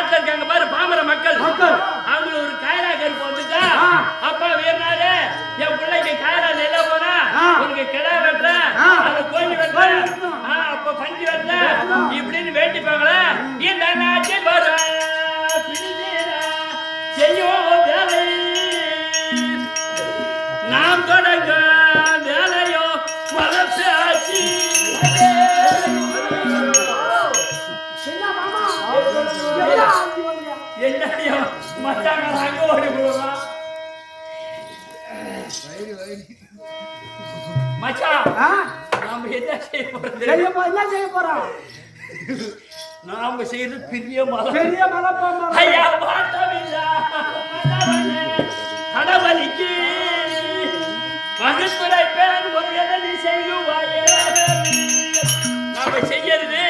காட்டுல இருக்காங்க பாரு பாமர மக்கள் அவங்களுக்கு ஒரு காயலா கருப்பு வந்துட்டா அப்பா வீரனாரு என் பிள்ளைக்கு காயலா நெல்ல போனா உனக்கு கிடா வெட்டுற அதை கோழி வெட்டுற அப்ப பஞ்சு வெட்டுற இப்படின்னு வேண்டிப்பாங்களே இந்த நாட்டில் வர செய்யும் வேலை நாம் தொடங்க வேலையோ வளர்ச்சி ஆட்சி என்னையோ மச்சாங்க அங்க ஓடி போடுவான் மச்சான் நாம என்ன செய்ய போறோம் நாம செய்யறது பெரிய மலை ஐயா மாட்டவில்லை கடவுளுக்கு மகத்துரை பேர் ஒரு எதனை செய்வாயே நாம செய்யறது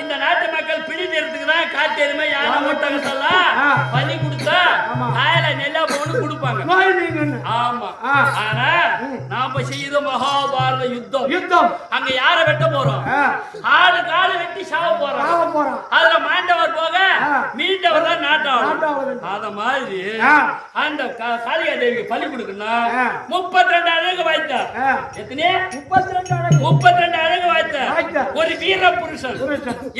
இந்த நாட்டு மக்கள் பிடிக்கிறதுக்கு தான் காட்டு எருமை யானை ஓட்டங்கள்லாம் பலி கொடுத்தா காயல நெல்லா போன்னு கொடுப்பாங்க ஆமா ஆனா நாம செய்யறது மகாபாரத யுத்தம் அங்க யார வெட்ட போறோம் ஆளு காலு வெட்டி சாவ போறோம் அதுல மாண்டவர் போக மீண்டவர் தான் நாட்டம் அத மாதிரி அந்த காளிகா தேவிக்கு பலி கொடுக்கணும் 32 அழகு வாய்த்த எத்தனை 32 அழகு வாய்த்த ஒரு வீர புருஷன்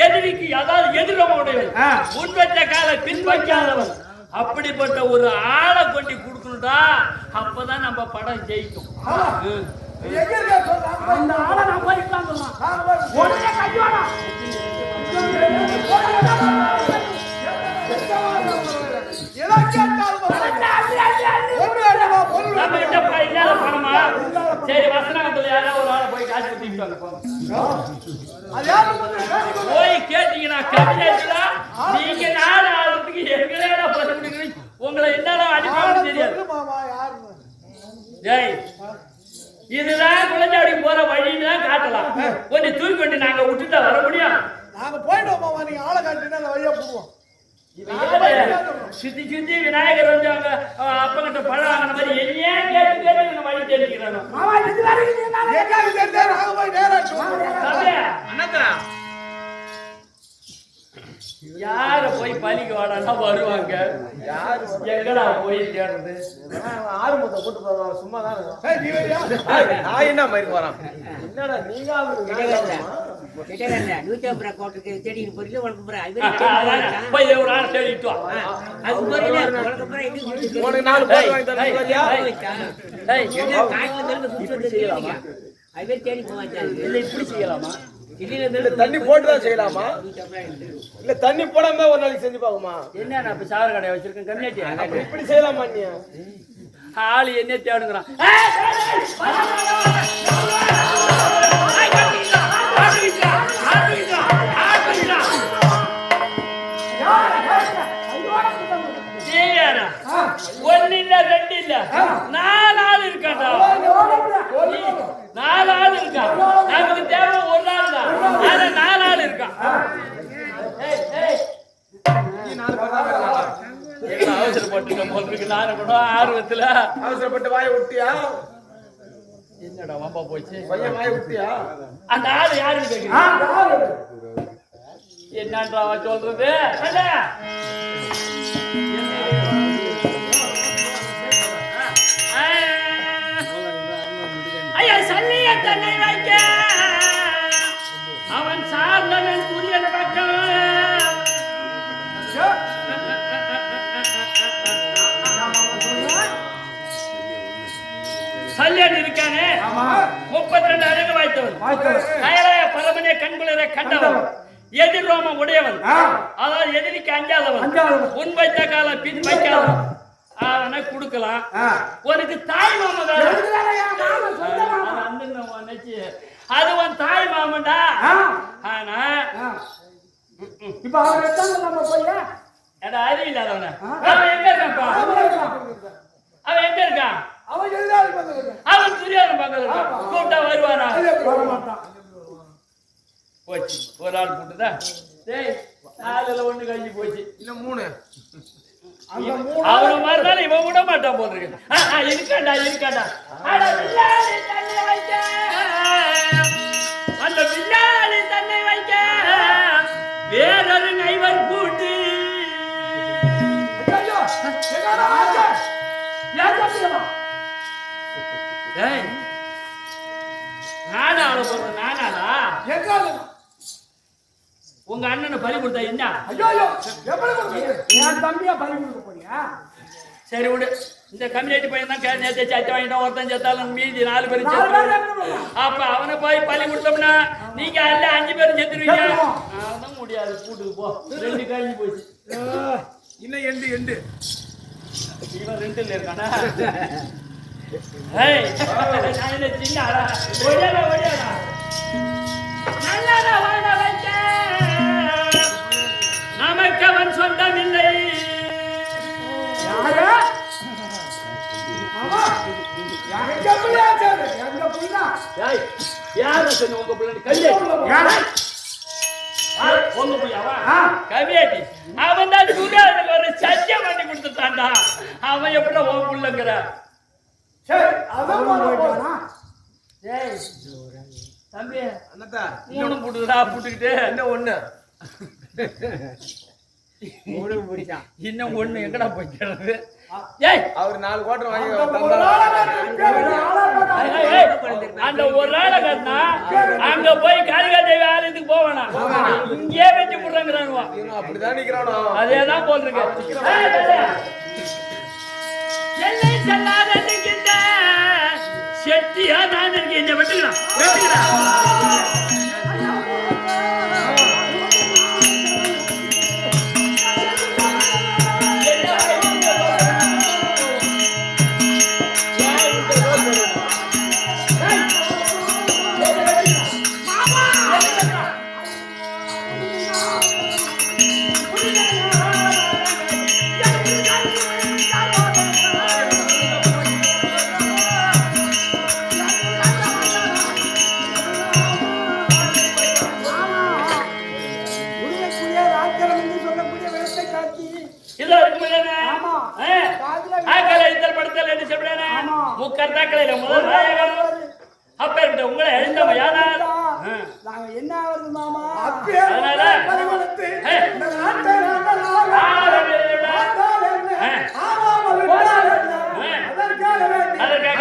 எதிரிக்கு அதாவது எதிரம உடையவன் முன்வச்ச கால பின்பற்றாதவன் அப்படிப்பட்ட ஒரு ஆளை கொண்டு கொடுக்கணும்டா அப்பதான் நம்ம படம் ஜெயிக்கும் அந்த ஆளை நான் போயிக்கலாம் உடனே கையோடா சரி வசனத்துல யாராவது ஒரு ஆளை போய் காசு ஊத்திட்டு போய் கேட்டீங்கன்னா கவிஞர்களா நீங்க நாலு ஆளுக்கு எங்களேடா பசங்க உங்களை என்னடா அடிப்பாங்கன்னு தெரியாது ஜெய் இதுதான் குழந்தை போற வழின்னு தான் காட்டலாம் கொஞ்சம் தூக்கி கொண்டு நாங்க விட்டுட்டா வர முடியும் நாங்க போயிட்டோம் மாமா நீங்க ஆளை காட்டினா அந்த வழியா போடுவோம் சுத்தி சுத்தி விநாயகர் வந்து அவங்க அப்பங்கிட்ட பழம் வாங்கின மாதிரி என்னையே கேட்டு கேட்டு வழி தெரிஞ்சுக்கிறானோ யார போய் பலிக்கு வாடானா வருவாங்க யாரு எங்கடா போய் தேடுறது ஆறுமுகத்தை கூட்டு போவாங்க சும்மா தான் என்ன மாதிரி வரான் என்னடா நீங்க யூடியூப்ல கோட்டுக்கு தேடி போறீங்க உனக்கு போய் ஒரு ஆள் தேடிட்டு வா அது போறீங்க உனக்கு நாலு பேர் வாங்கி தரலையா அதுவே தேடி போவாங்க இல்ல இப்படி செய்யலாமா இல்ல தண்ணி போட்டு தான் செய்யலாமா இல்ல தண்ணி போடாம ஒரு நாளைக்கு செஞ்சு பாக்குமா என்ன நான் இப்ப சாவர கடையை வச்சிருக்கேன் கம்யூனிட்டி இப்படி செய்யலாமா நீ ஆளு என்ன தேடுங்கிறான் ஒன்னு இல்ல ரெண்டு இல்ல 4 ஆள் இருக்காண்டா 4 ஆள் இருக்கா நமக்கு தேவை ஒரு ஆள் தான் ஆனா 4 ஆள் இருக்கா அவசரப்பட்டு நானு கூட ஆர்வத்துல அவசரப்பட்டு வாயை விட்டியா என்னடா வம்பா போச்சு பையன் வாயை விட்டியா அந்த ஆளு யாருன்னு கேக்குறீங்க என்னன்றா சொல்றது ஐயா சல்லிய தன்னை வைக்க அவன் சார்ந்தவன் புரியன் பக்கம் சல்லியன் இருக்கானே 32 அழகு வாய்த்தவன் அயலாய பரமனே கண்குளிர கண்டவன் எதிர் ரோமம் உடையவன் அதாவது எதிரிக்கு அஞ்சாதவன் முன் வைத்த காலம் பின் வைக்காதவன் அவனை கொடுக்கலாம் உனக்கு தாய் மாமன் அது உன் தாய் மாமன்டா ஆனா இப்ப நம்ம போய் அறிவில்லாதவன அவன் எங்க இருக்கான்ப்பா அவன் எங்க இருக்கான் அவன் துரியாதன் பக்கத்துல கூப்பிட்டா வருவானா போச்சு ஒரு ஆள் கூட்டுதா டேய் 4ல 1 கழிஞ்சு போச்சு இன்னும் 3 அவன மாதிரி தான் இவன் விட மாட்டான் போல இருக்கு இருக்காண்டா அந்த பின்னாடி தன்னை வைக்க வேறொரு நைவர் கூட்டு டேய், நானா அவளை போறது நானாடா? உங்க அண்ணனை பலி கொடுத்தா என்ன? என் தம்பியா பலி கொடுக்க போறியா? சரி விடு. இந்த கம்யூனிட்டி பையன் தான் நேற்று சட்டை வாங்கிட்டோம், ஒருத்தன் செத்தாலும் மீதி 4 பேரும் அப்ப அவனை போய் பலி கொடுத்தோம்னா நீங்க அல்ல 5 பேரும் செத்துருவீங்க. அதான் முடியாது, கூட்டுக்கு போ. 2 கழிஞ்சு போச்சு. இன்னும் எண்டு இவன் 2ல இருக்கானா? ஏய், நான் என்ன சின்ன ஆளா? ஓடியாடா. நல்லதா வாழ வைக்க நமக்கு அவன் சொந்தமில்லை. யாரு? மாமா, எங்க பிள்ளையா சார்? எங்க பிள்ளை? ஏய், யார சொன்ன உங்க பிள்ளை? கையே. யாரு? உங்க பிள்ளையாவா? கவியாட்டி. அவன் தான் சுகாதாரத்துக்கு ஒரு சத்தியம் பண்ணி கொடுத்துட்டான்டா. அவன் எப்படி உன் பிள்ளைங்கிற? சரி, அதான் போறானா? ஏய், தம்பி, அண்ணா 3 புட்டுடா புட்டுக்கிட்டு. இன்னும் ஒண்ணு இன்னும் 1 எங்கடா போய்க்கிறது? ஏய், அவர் 4 கோட்டர் வாங்கி அந்த ஒரு ஆளை கட்டினா அங்க போய் காளிகா தேவி ஆலயத்துக்கு போவானா? இங்கே வச்சு விடுறாங்கிறானுவா. அப்படிதான் நிக்கிறானோ. அதேதான் போல் இருக்கு. எல்லை செல்லாத நிற்கின்ற செட்டியா நான் இருக்கேன். இந்த வெட்டுகிறான். முக்கர்த்தாக்களை முதல் அப்பேற்பட்ட உங்களை எழுந்தவன் யாரால்? நாங்க என்ன ஆகுது மாமா? அதனால அதற்காக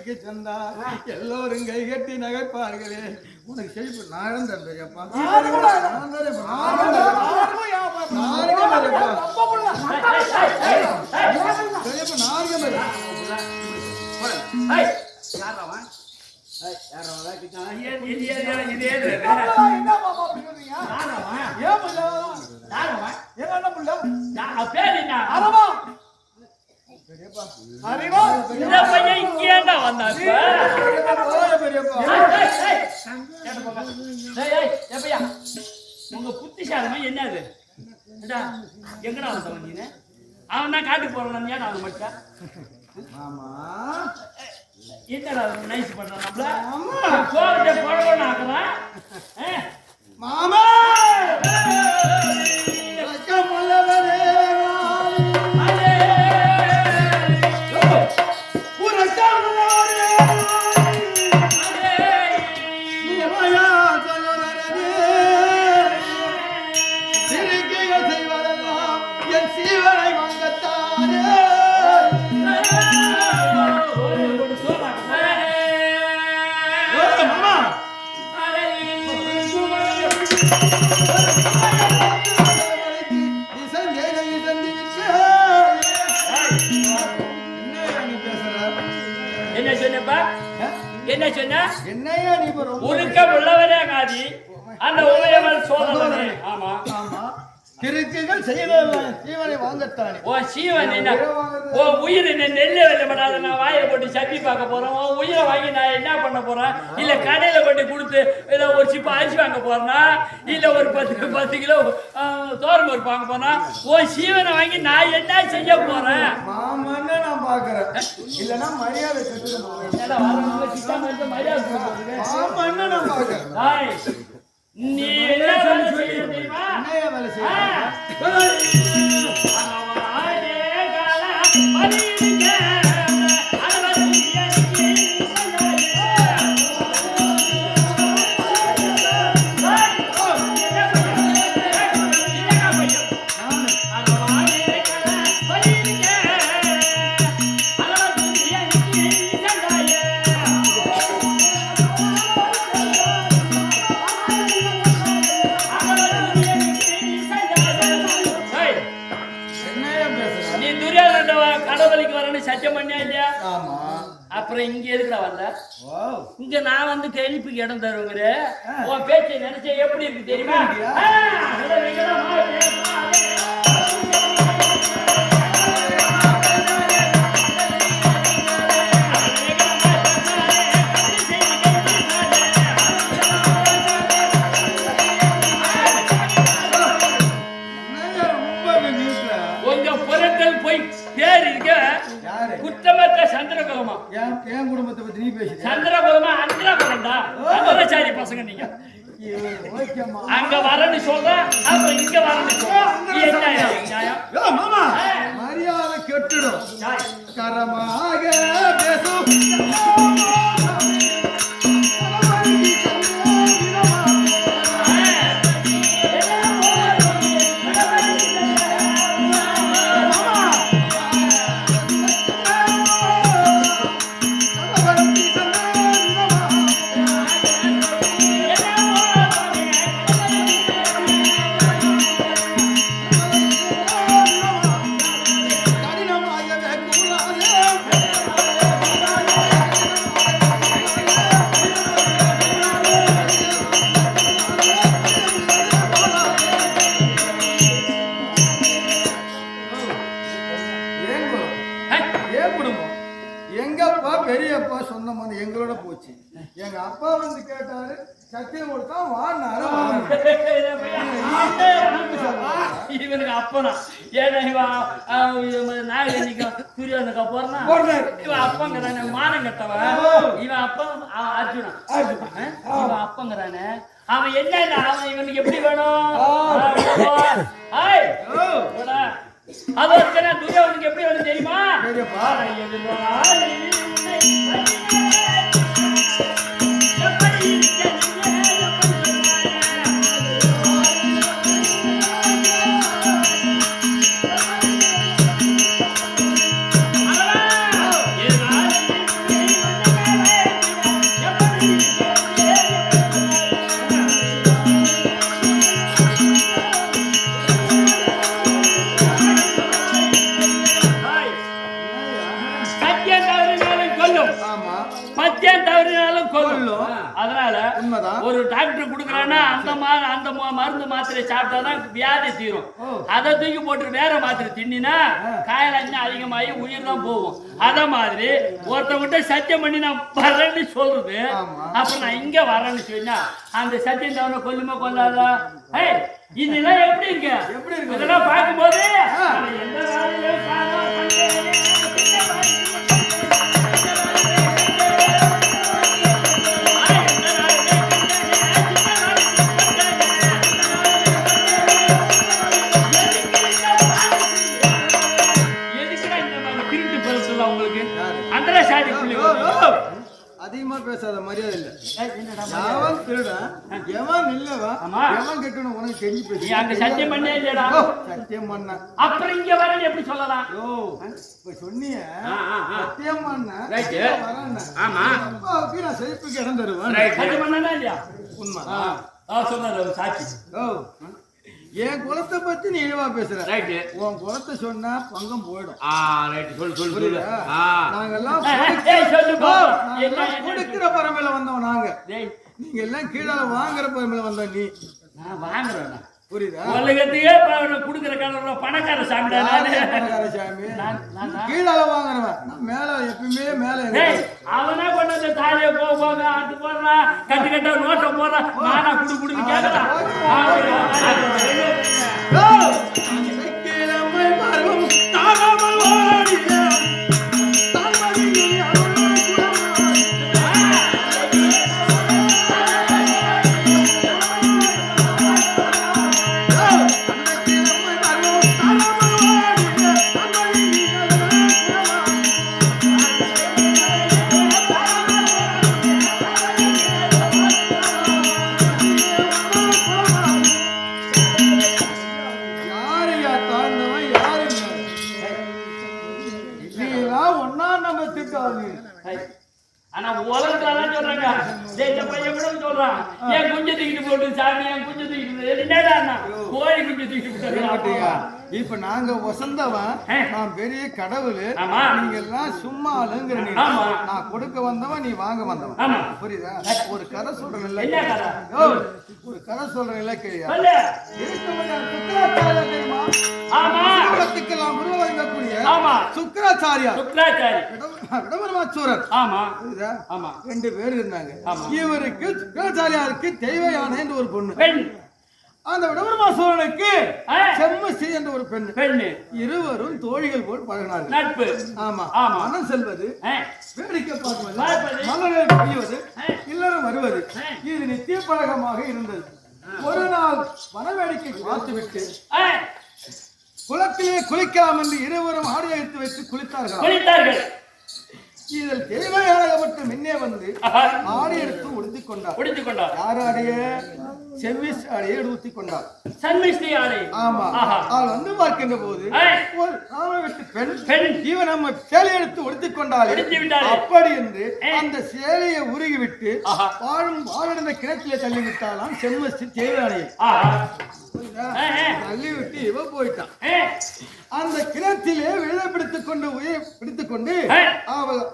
பள்ளிக்கு சென்றா எல்லோரும் கை கட்டி நகைப்பார்களே உனக்கு செழிப்பு நான் தான் பெரியப்பா உங்க புத்திசாலமா என்னது எங்கடா வந்தவன் நீ அவன் தான் காட்டுக்கு போறான் ஏன் அவன் மட்டும் என்னடா நைஸ் பண்றான் நம்மள கோவத்தை போடணும்னு ஆக்குறான் மாமா என்ன சொன்ன என்னையா நீ உருக்கம் உள்ளவரே காதி அந்த உமையவள் சோதனை ஆமா கிறுக்குகள் செய்தவன் சீவனை வாங்கத்தானே ஓ சீவன் என்ன ஓ உயிர் என்ன நெல்ல வெள்ளப்படாத நான் வாயை போட்டு சப்பி பார்க்க போறேன் உன் உயிரை வாங்கி நான் என்ன பண்ண போறேன் இல்ல கடையில கொண்டு கொடுத்து ஏதோ ஒரு சிப்ப அரிசி வாங்க போறேன்னா இல்ல ஒரு 10 கிலோ தோரம் பருப்பு வாங்க போனா ஓ சீவனை வாங்கி நான் என்ன செய்ய போறேன் மாமன்னு நான் பாக்குறேன் இல்லன்னா மரியாதை கட்டுது மரியாதை மாமன்னு நான் பாக்குறேன் நீ என்ன சொல்ல தெரியுமா சத்தியம் பண்ணியா இல்லையா அப்புறம் இங்க எதுக்குடா வரல இங்க நான் வந்து கேள்விக்கு இடம் தருவங்க உன் பேச்சை நினைச்ச எப்படி இருக்கு தெரியுமா கொஞ்சம் பொருட்கள் போய் பேர் இருக்க குற்றமற்ற சந்திரகுலமா என் குடும்பத்தை பத்தி நீ பேசு சந்திரகுலமா அந்திரகுலம்டா அந்தரச்சாரி பசங்க நீங்க அங்க வரன்னு சொல்ற அப்ப இங்க வரன்னு சொல்ற மாமா மரியாதை கெட்டுடும் கரமாக பேசும் எங்கப்பா பெரியப்பா சொந்தம் வந்து எங்களோட போச்சு எங்க அப்பா வந்து கேட்டாரு சத்தியம் கொடுத்தா வாடினாரு இவனுக்கு அப்பனா ஏன்னா இவன் நாகரிகம் சூரியனுக்கு போறனா இவன் அப்பங்கிறானே மானம் கட்டவன் இவன் அப்பன் அர்ஜுனா இவன் அப்பங்கிறானே அவன் என்ன அவன் இவனுக்கு எப்படி வேணும் அது வச்சுனா துரியோனுக்கு எப்படி வேணும் தெரியுமா உண்மைதான். ஒரு டாக்டர் குடுக்குறான்னா அந்த மருந்து மாத்திரை சாப்பிட்டாதான் வியாதி தீரும். அதை தூக்கி போட்டு வேற மாத்திரை தின்னா காயல அதிகமாகி உயிர் தான் போகும். அத மாதிரி ஒருத்தவங்கிட்ட சத்தியம் பண்ணி நான் வரேன்னு சொல்றது, அப்புறம் நான் இங்க வரேன்னு சொன்னா அந்த சத்தியம் தவணை கொல்லுமா கொள்ளாதா? இதெல்லாம் எப்படி இருக்கு? இதெல்லாம் பார்க்கும்போது எந்த அதிகமா பேசாத, மரியாதை இல்ல. எவன் திருடன் எவன் இல்லவன் எவன் கெட்டணும் உனக்கு தெரிஞ்சு பேசு. அங்க சத்தியம் பண்ணே இல்லடா. சத்தியம் பண்ண அப்புறம் இங்க வரேன்னு எப்படி சொல்லலாம்? இப்ப சொன்னிய சத்தியம் பண்ண வரேன். ஆமா, அப்பாவுக்கு நான் செழிப்புக்கு இடம் தருவேன். சத்தியம் பண்ணனா இல்லையா? உண்மை. சொன்னாரு சாட்சி. என் குலத்தை பத்தி நீ இழிவா பேசுற. உன் குலத்தை சொன்னா பங்கம் போயிடும். நாங்கெல்லாம் கொடுக்கிற பரமையில வந்தோம் நாங்க. நீங்க எல்லாம் கீழே வாங்குற பரமையில வந்தோம். நீ நான் வாங்குறேன் புரியுதா? உலகத்தையே குடுக்கிற கால பணக்கார சாமி. பணக்கார சாமி கீழே வாங்குறவன். நான் மேல எப்பயுமே மேல. அவனா கொண்டு தாலியை போக அது போடுறான், கட்டு கட்ட நோட்டை போடுறான். நானா குடுன்னு கேட்கறான். ஆனா உலகத்தான் சொல்றாங்க, இந்த பையன் கூட சொல்றான், என் குஞ்சு தூக்கிட்டு போட்டு சாமி, என் குஞ்சு தூக்கிட்டு என்னடா கோழி குஞ்சு தூக்கிட்டு போட்டு. இப்ப நாங்க வசந்தவன், நான் பெரிய கடவுள், நீங்க எல்லாம் சும்மா அழுங்குற. நான் கொடுக்க வந்தவன், நீ வாங்க வந்தவன். புரியுதா? ஒரு கதை சொல்றேன் இல்ல, ஒரு கதை சொல்றேன் இல்ல கேள்வியா? சுக்கராச்சாரியார் விடமரமாச்சூரர் ரெண்டு பேர் இருந்தாங்க. இவருக்கு சுக்கராச்சாரியாருக்கு தெய்வயானை என்று ஒரு பொண்ணு. அந்த விடமரமாசூரனுக்கு செம்மசி என்ற ஒரு பெண்ணு. இருவரும் தோழிகள் போல் பழகினார்கள். நட்பு. ஆமா, மனம் செல்வது, வேடிக்கை பார்ப்பது, மலர்கள் பெய்வது, இல்லறம் வருவது, இது நித்திய பழக்கமாக இருந்தது. ஒரு நாள் வனவேடிக்கை பார்த்துவிட்டு குளத்திலே குளிக்கலாம் என்று இருவரும் ஆடி எடுத்து வைத்து குளித்தார்கள். இதில் தேவையானப்பட்டு முன்னே வந்து ஆடி எடுத்து உடுத்திக் கொண்டார். யார் ஆடைய? செவ்விஸ் ஆடையை ஊத்தி கொண்டார். ஆமா, அவள் வந்து பார்க்கின்ற போது பெண் இவன் நம்ம சேலை எடுத்து உடுத்திக் கொண்டாள். அப்படி என்று அந்த சேலையை உருகிவிட்டு வாழிருந்த கிணற்றிலே தள்ளிவிட்டாலாம் செம்மசி தேவையானையை. தள்ளிவிட்டு இவ போயிட்டான். அந்த கிணற்றிலே விழ பிடித்துக் கொண்டு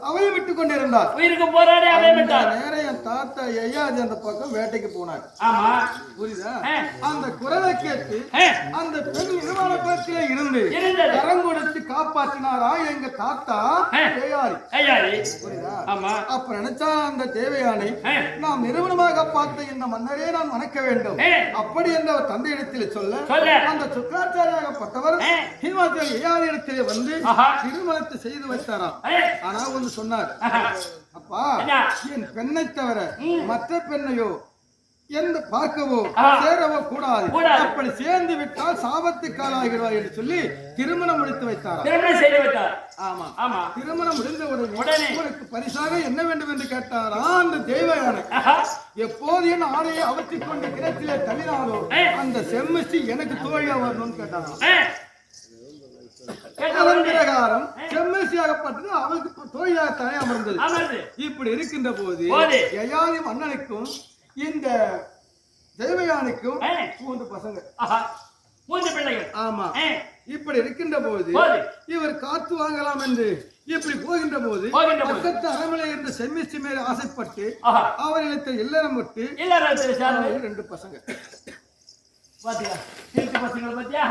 அவளை விட்டுக் கொண்டிருந்தார். உயிருக்கு போராடி நேரம் என் தாத்தா ஐயாதி அந்த பக்கம் வேட்டைக்கு போனார். புரியுதா? அந்த குரலை கேட்டு அந்த பெண் நிர்வாண பக்கத்திலே இருந்து கரம் கொடுத்து காப்பாற்றினாரா எங்க தாத்தா ஐயாரி. புரியுதா? அப்ப நினைச்சா அந்த தேவையானை நாம் நிறுவனமாக பார்த்த இந்த மன்னரே நான் வணக்க வேண்டும். அப்படி என்ற தந்தையிடத்தில் சொல்ல அந்த சுக்கராச்சாரியாகப்பட்டவர் இடத்திலே வந்து திருமணத்தை செய்து வைத்தாராம். ஆனா ஒன்று சொன்னார், அப்பா என் பெண்ணை தவிர மற்ற பெண்ணையோ எந்த பார்க்கவோ சேரவோ கூடாது. அப்படி சேர்ந்து விட்டால் சாபத்துக்கு ஆளாகிறார் என்று சொல்லி திருமணம் முடித்து வைத்தார். ஆமா, திருமணம் முடிந்த உடனே உங்களுக்கு பரிசாக என்ன வேண்டும் என்று கேட்டாரா அந்த தெய்வயானை. எப்போது என் ஆடையை அவற்றிக் கொண்டு கிணற்றிலே தள்ளினாலோ அந்த செம்மசி எனக்கு தோழியா வரணும்னு கேட்டாராம். அதன் பிரகாரம் செம்மசியாகப்பட்டது அவளுக்கு தோழியாகத்தானே அமர்ந்தது. இப்படி இருக்கின்ற போது யயாதி மன்னனுக்கும் இந்த தேவயானைக்கும் 3 பசங்க, 3 பிள்ளைகள். ஆமா, இப்படி இருக்கின்ற போது இவர் காத்து வாங்கலாம் என்று இப்படி போகின்ற போது பக்கத்து அரண்மனை இருந்த செம்மிஸ்டி மேல ஆசைப்பட்டு அவரிடத்தில் இல்லறம் விட்டு ரெண்டு பசங்க பாத்தியா திருட்டு பசங்களை பாத்தியா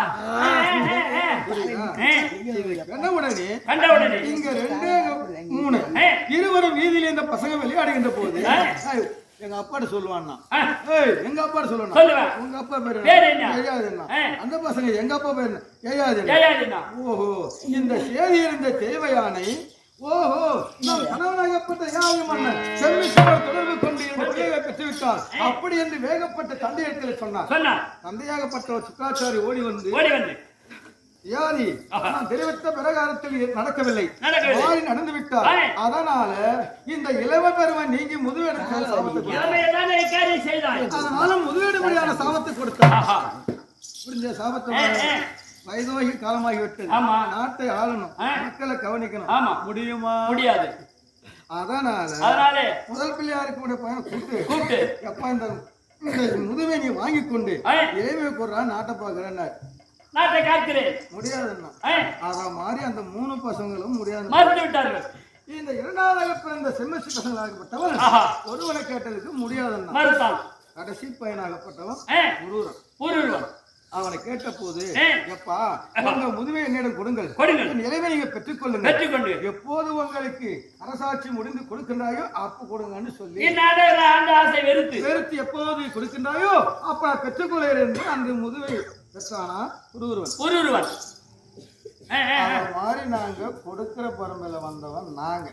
கண்ட உடனே இங்க 2 3 இருவரும் வீதியில இந்த பசங்க விளையாடுகின்ற போது எங்க அப்பாட்ட சொல்லுவான்னா எங்க அப்பாட்ட சொல்லுவான் உங்க அப்பா பேரு ஐயாதுன்னா அந்த பசங்க எங்க அப்பா பேரு ஐயாதுன்னா ஓஹோ இந்த சேதி இருந்த தேவையானை ஓஹோ நம் கணவனாகப்பட்ட யாவை மன்னன் செம்மிசோடு தொடர்பு கொண்டு இந்த பிள்ளையை பெற்றுவிட்டார் அப்படி என்று வேகப்பட்ட தந்தையிடத்தில் சொன்னார் தந்தையாகப்பட்ட ஒரு சுக்காச்சாரி ஓடி வந்து யாரி நான் தெரிவித்த பிரகாரத்தில் நடக்கவில்லை மாறி நடந்து விட்டார் அதனால இந்த இளவ பெருமன் நீங்கி முதுவேடு அதனால முதுவேடுபடியான சாபத்தை கொடுத்தார் புரிஞ்ச சாபத்தை வயதோகி காலமாகிவிட்டது நாட்டை ஆளணும் மக்களை கவனிக்கணும் முடியுமா முடியாது அதனால முதல் பிள்ளையாருக்கு பையனை கூப்பிட்டு எப்பா இந்த முதுவை நீ வாங்கி கொண்டு இளைமையை போடுறா நாட்டை பாக்குறேன் நாட்டை காக்கிறேன் முடியாதுன்னா அத மாதிரி அந்த 3 பசங்களும் முடியாது மறுத்து விட்டார்கள் இந்த இரண்டாவதாக பிறந்த செம்மசி பசங்களாகப்பட்டவன் ஒருவனை கேட்டதுக்கு முடியாதுன்னா மறுத்தான் கடைசி பையனாகப்பட்டவன் ஊருருவன் அவனை கேட்ட போது எப்பா உங்க முதுவை என்னிடம் கொடுங்கள் நிலைமை நீங்க பெற்றுக்கொள்ளுங்க எப்போது உங்களுக்கு அரசாட்சி முடிந்து கொடுக்கின்றாயோ அப்ப கொடுங்கன்னு சொல்லி வெறுத்து எப்போது கொடுக்கின்றாயோ அப்ப பெற்றுக்கொள்கிறேன் என்று அந்த முதுவை பெற்றானா ஒருவன் மாதிரி நாங்க கொடுக்கிற பரம்பரையில வந்தவன் நாங்க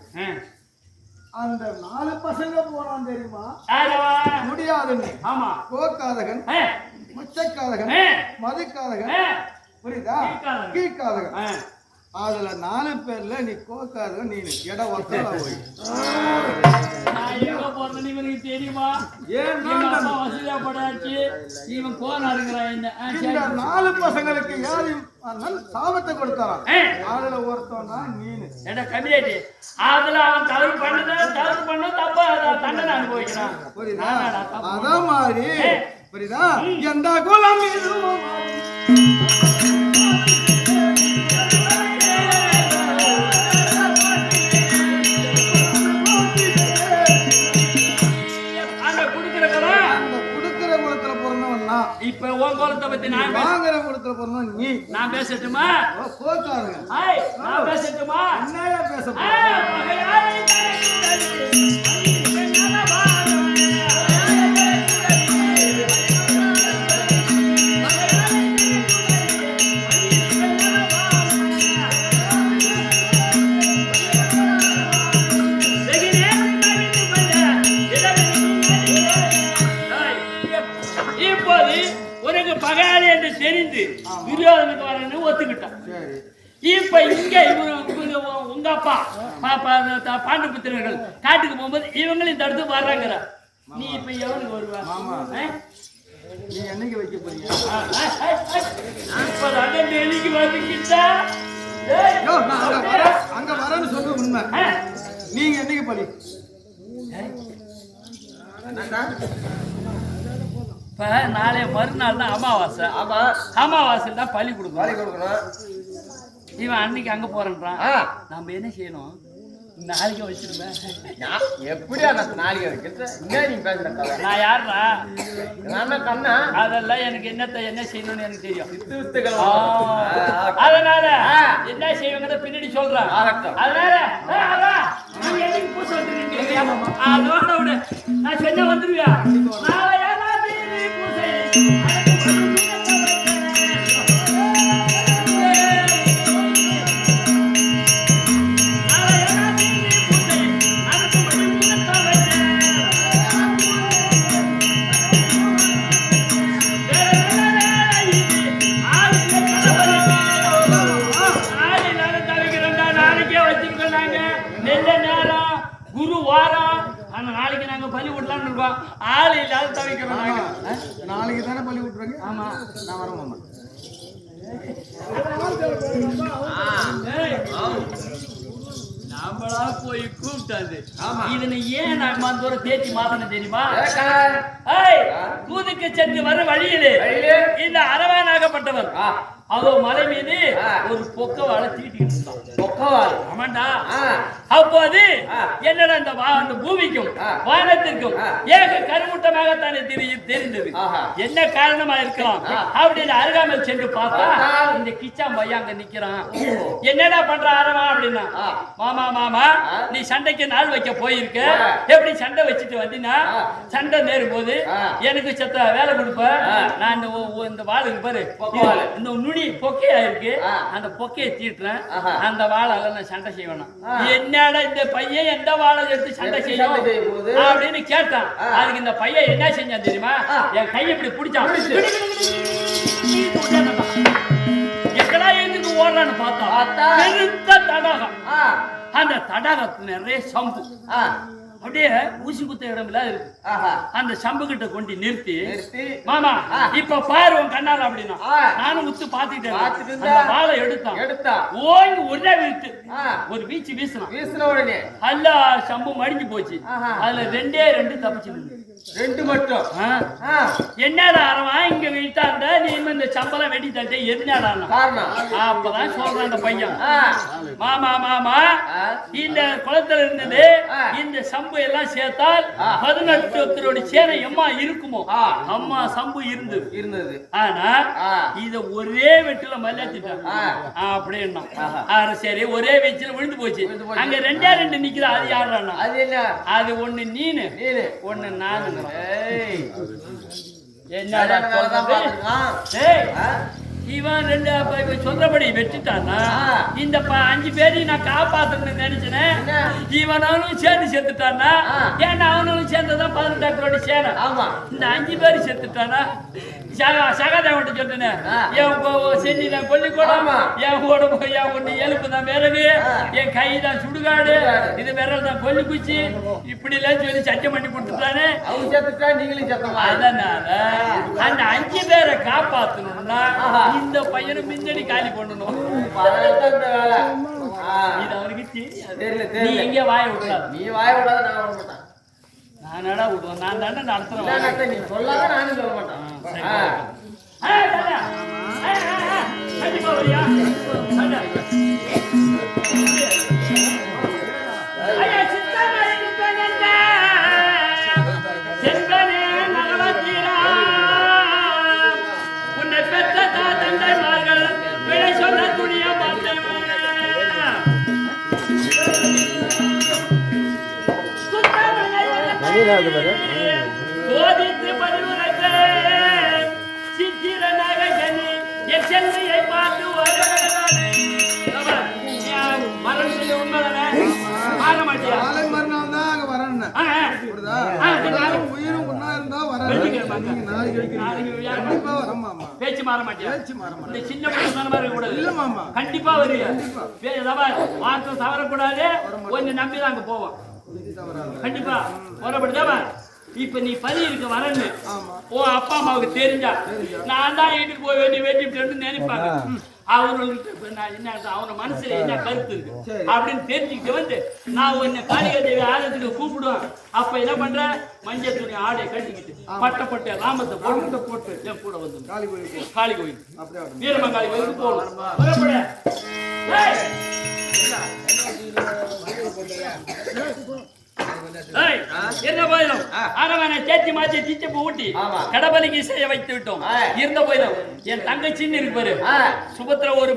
அந்த 4 பசங்க போறான் தெரியுமா முடியாதுன்னு கோக்காதகன் மச்சக்காதகன் மதுக்காதகன் புரியுதா கீழ்காதகன் அதுல 4 பேர்ல நீ கோக்காதகன் நீ இடம் ஒத்தலா போய் தெரியுமா இவன் இந்த 4 பசங்களுக்கு யாரையும் சாபத்தை கொடுத்தாராம் அதுல ஒருத்தன் தான் நீனு கம்மியாட்டி அதுல அவன் தவறு பண்ண தப்பா தண்டனை அனுபவிக்கிறான் புரியுதா அதான் மாதிரி புரியுதா எந்த குலம் இப்ப உன் கோலத்தை பத்தி நான் வாங்குற குளத்துல பிறந்தவன் நீ நான் பேசட்டுமா போக்காருங்க நான் பேசட்டுமா என்னையா பேச பகையாளி என்று தெரிந்து துரியோதனுக்கு வரணும்னு ஒத்துக்கிட்டான் இப்ப இங்க உங்க அப்பா பாண்டு புத்திரர்கள் காட்டுக்கு போகும்போது இவங்களையும் தடுத்து வர்றாங்கிற நீ இப்ப எவனுக்கு வருவா நீ என்னைக்கு வைக்க போறீங்க என்னைக்கு வந்துக்கிட்டா அங்க வரன்னு சொல்ற உண்மை நீங்க என்னைக்கு பழி இப்ப நாளைய மறுநாள் தான் அமாவாசை அமாவாசை தான் பலி கொடுக்கணும் இவன் அன்னைக்கு அங்க போறேன்றான் நம்ம என்ன செய்யணும் நாளைக்கு வச்சிருந்தேன் எப்படியா நாளைக்கு வைக்கிறேன் நீங்க பேசுற நான் யாருடா கண்ணா அதெல்லாம் எனக்கு என்ன செய்யணும்னு எனக்கு தெரியும் அதனால என்ன செய்வாங்க பின்னாடி சொல்றேன் அதனால என்னைக்கு பூசை வந்துருக்கீங்க அதோட விட நான் சொன்ன வந்துருவியா நாளையா நாளைக்கு நாங்க பலி விடலாம்னு இருக்கோம் ஆள் இல்லாத தவிக்கிறோம் நாளைக்கு தானே பலி விட்டுறாங்க ஆமா நான் வரேன் நம்மளா போய் கூப்பிட்டாது இதனை ஏன் நம்ம அந்த ஒரு தேத்தி மாத்தணும் தெரியுமா தூதுக்கு சென்று வர வழியிலே இந்த அரவானாகப்பட்டவர் அதோ மலை மீது ஒரு பொக்கவாளை தீட்டிக்கிட்டு இருந்தான். பொக்கவாள். ஆமாண்டா. அப்போது என்னடா அந்த பூமிக்கும் வானத்திற்கும் ஏக கருமுட்டமாகத்தானே தெரிந்தது. என்ன காரணமா இருக்கலாம் அப்படின்னு அருகாமல் சென்று பார்த்தா இந்த கிச்சாம் பையன் அங்க நிக்கிறான். என்னடா பண்ற ஆரமா அப்படின்னா, மாமா மாமா நீ சண்டைக்கு நாள் வைக்க போயிருக்க, எப்படி சண்டை வச்சுட்டு வந்தீங்கன்னா சண்டை நேரும் போது எனக்கு செத்த வேலை கொடுப்ப, நான் இந்த வாளுக்கு பாரு இந்த நுனி பொக்கையா இருக்கு, அந்த பொக்கையை தீட்டுறேன், அந்த வாழால நான் சண்டை செய்வேன். என்னடா இந்த பையன் எந்த வாழை எடுத்து சண்டை செய்யும் அப்படின்னு கேட்டான். அதுக்கு இந்த பையன் என்ன செஞ்சான் தெரியுமா, என் கையை இப்படி பிடிச்சான். எங்கடா எழுந்து ஓடுறான்னு பார்த்தா பெருத்த தடாகம். அந்த தடாகத்துல நிறைய சம்பு அப்படியே ஊசி குத்த இடம் இல்லாத இருக்கு. அந்த சம்பு கிட்ட கொண்டு நிறுத்தி, மாமா இப்ப பாரு உன் கண்ணால அப்படின்னா நானும் உத்து பாத்துக்கிட்டேன். வாழை எடுத்தான் ஓங்கி ஒரே வீழ்த்து ஒரு வீச்சு வீசின உடனே அல்ல சம்பு மடிஞ்சு போச்சு. அதுல ரெண்டே தப்பிச்சு. ரெண்டு மட்டும். என்னடா அரவன் இங்க வீழ்த்தாண்ட நீ இந்த சம்பளம் வெட்டி தட்டே எரிஞ்சாடா காரணம். அப்பதான் சொல்றான் அந்த பையன், மாமா மாமா இந்த குளத்துல இருந்தது இந்த சம்பு எல்லாம் சேர்த்தால் 18 சேனை எம்மா இருக்குமோ. அம்மா சம்பு இருந்தது. ஆனா இத ஒரே வெட்டுல மல்லாத்திட்டாங்க அப்படின்னா. சரி ஒரே வெச்சில விழுந்து போச்சு. அங்க ரெண்டு நிக்குது. அது யாருன்னா, அது என்ன, அது ஒண்ணு நீனு ஒண்ணு நானு. என்னடா இவன் சொல்றபடி வெட்டிட்டான்னா இந்த 5 பேரையும் நான் காப்பாத்தணும்னு நினைச்சேன். இவனும் சேர்ந்து செத்துட்டானா, ஏன்னா அவனும் சேர்ந்ததான் 18 சேனை. இந்த 5 பேரும் செத்துட்டானா சகாதேவன் சொல்றேன், என் சென்னி தான் கொல்லிக்கூடம், என் உடம்பு என் ஒண்ணு எலும்பு தான் விறகு, என் கை தான் சுடுகாடு, இது விரல் தான் கொல்லி குச்சி, இப்படி எல்லாம் சொல்லி சட்டம் பண்ணி கொடுத்துட்டானே. அவங்க செத்துட்டா நீங்களும் செத்தமா. அதனால அந்த 5 பேரை காப்பாத்தணும்னா இந்த பையனை மின்னடி காலி பண்ணணும். இது அவனுக்கு தெரியாது. நீ எங்க வாய விடலாம், நீ வாய விடாத நான் விட மாட்டேன். நானடா விடுவேன், நான் தானே நடத்துறேன். நீ சொல்லாத நானும் சொல்ல மாட்டேன். கண்டிப்பா வரியா? உன்னை பெற்ற தந்தைமார்கள் விடை சொல்ல துணிய பார்த்தேன். சோதித்து பதிவுரைத்த சித்திர நகை என் சென்னையை பார்த்து மரணத்தில் உண்மைதானே ஆக மாட்டியா? மறுநாள் தான் அங்க வரணும். உயிரும் ஒன்னா இருந்தா பேச்சு மாற மாட்டியா? இந்த சின்ன மாதிரி கூட இல்ல மாமா, கண்டிப்பா வருவீங்க. வார்த்தை தவறக்கூடாது. கொஞ்சம் நம்பிதான் அங்க போவோம். கண்டிப்பா வரப்படுதா? இப்ப நீ பதி இருக்க வரன்னு ஓ அப்பா அம்மாவுக்கு தெரிஞ்சா நான் தான் வீட்டுக்கு போய் வெட்டிட்டு நினைப்பாங்க. அவங்களுக்கு நான் என்ன அவன மனசுல என்ன கருத்து இருக்கு அப்படின்னு தெரிஞ்சுக்கிட்டு வந்து நான் உன்னை காளிகா தேவி ஆலயத்துக்கு கூப்பிடுவேன். அப்ப என்ன பண்ற, மஞ்சள் துணி ஆடை கட்டிக்கிட்டு பட்டப்பட்ட ராமத்தை போட்டு என் கூட வந்து காளி கோயில் வீரமங்காளி கோயிலுக்கு போகணும். என்ன போயிடும் அரவனை தேச்சி மாச்சி தீச்சு ஊட்டி கடபலிக்கு இசைய வைத்து விட்டோம். இருந்த போயிடும் என் தங்கச்சின்னு இருக்கு பாரு, சுபத்திர ஒரு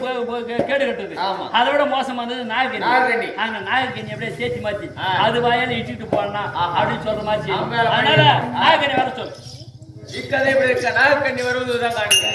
கேடு கட்டுது. அதை விட மோசமானது நாகக்கண்ணி. அந்த நாகக்கண்ணி அப்படியே தேச்சி மாச்சி அது வாயால இட்டுட்டு போனா அப்படின்னு சொல்ற மாச்சி. அதனால நாகக்கண்ணி வர சொல்லு. இக்கதை நாகக்கண்ணி வருவதுதான் காணுங்க.